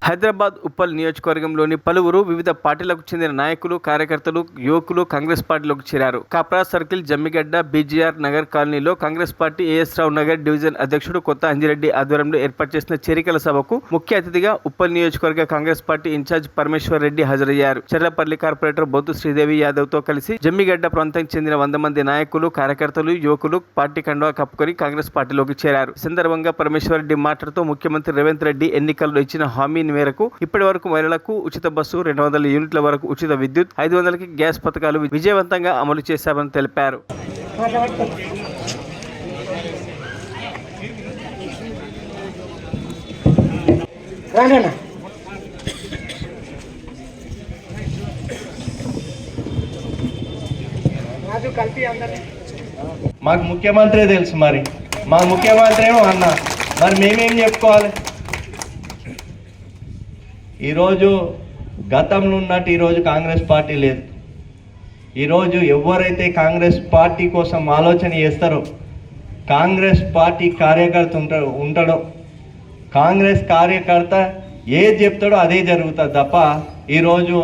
హైదరాబాద్ ఉప్పల్ నియోజకవర్గంలోని పలువురు వివిధ పార్టీలకు చెందిన నాయకులు, కార్యకర్తలు, యువకులు కాంగ్రెస్ పార్టీలోకి చేరారు. కాప్రా సర్కిల్, జమ్మిగడ్డ, బీజీఆర్ నగర్ కాలనీలో కాంగ్రెస్ పార్టీ ఏఎస్ రావు నగర్ డివిజన్ అధ్యక్షుడు కొత్త అంజిరెడ్డి ఆధ్వర్యంలో ఏర్పాటు చేసిన చేరికల సభకు ముఖ్య అతిథిగా ఉప్పల్ నియోజకవర్గ కాంగ్రెస్ పార్టీ ఇన్ఛార్జ్ పరమేశ్వర్ రెడ్డి హాజరయ్యారు. చర్లపల్లి కార్పొరేటర్ బొత్తు శ్రీదేవి యాదవ్ తో కలిసి జమ్మిగడ్డ ప్రాంతానికి చెందిన 100 మంది నాయకులు, కార్యకర్తలు, యువకులు పార్టీ కండువా కప్పుకొని కాంగ్రెస్ పార్టీలోకి చేరారు. ఈ సందర్భంగా పరమేశ్వర్ రెడ్డి మాట్లాడుతూ ముఖ్యమంత్రి రేవంత్ రెడ్డి ఎన్నికల్లో ఇచ్చిన హామీ మేరకు ఇప్పటి వరకు మహిళలకు ఉచిత బస్సు, 200 యూనిట్ల వరకు ఉచిత విద్యుత్, 500కి గ్యాస్ పథకాలు విజయవంతంగా అమలు చేశామని తెలిపారు. మాకు ముఖ్యమంత్రి తెలుసు, మరి మా ముఖ్యమంత్రి ఏమో అన్న, మరి మేమేం చెప్పుకోవాలి? ఈరోజు గతంలో ఉన్నట్టు ఈరోజు కాంగ్రెస్ పార్టీ లేదు. ఈరోజు ఎవరైతే కాంగ్రెస్ పార్టీ కోసం ఆలోచన చేస్తారో, కాంగ్రెస్ పార్టీ కార్యకర్త ఉంటాడో, కాంగ్రెస్ కార్యకర్త ఏది చెప్తాడో అదే జరుగుతుంది తప్ప ఈరోజు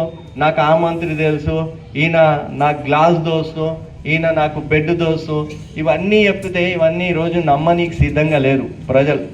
నాకు ఆ మంత్రి తెలుసు, ఈయన నాకు గ్లాస్ దోస్తు, ఈయన నాకు బెడ్ దోస్తు, ఇవన్నీ చెప్తే ఇవన్నీ ఈరోజు నమ్మనీకి సిద్ధంగా లేరు ప్రజలు.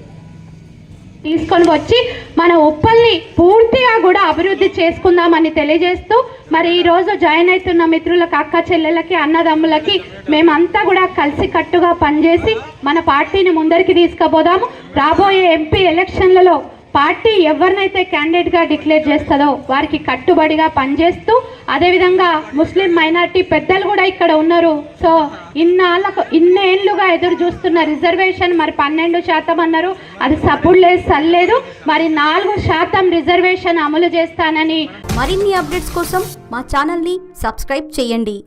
తీసుకొని వచ్చి మన ఉప్పల్ని పూర్తిగా కూడా అభివృద్ధి చేసుకుందామని తెలియజేస్తూ, మరి ఈరోజు జాయిన్ అవుతున్న మిత్రులకు, అక్క చెల్లెలకి, అన్నదమ్ములకి మేమంతా కూడా కలిసి కట్టుగా పనిచేసి మన పార్టీని ముందరికి తీసుకుపోదాము. రాబోయే ఎంపీ ఎలక్షన్లలో పార్టీ ఎవరినైతే క్యాండిడేట్గా డిక్లేర్ చేస్తుందో వారికి కట్టుబడిగా పనిచేస్తూ, అదేవిధంగా ముస్లిం మైనార్టీ పెద్దలు కూడా ఇక్కడ ఉన్నారు. సో ఇన్నేళ్లుగా ఎదురు చూస్తున్న రిజర్వేషన్ మరి 12% అన్నారు, అది సపోర్ట్ లేదు, సల్లేదు. మరి 4% రిజర్వేషన్ అమలు చేస్తానని. మరిన్ని అప్డేట్స్ కోసం మా ఛానల్ని సబ్స్క్రైబ్ చేయండి.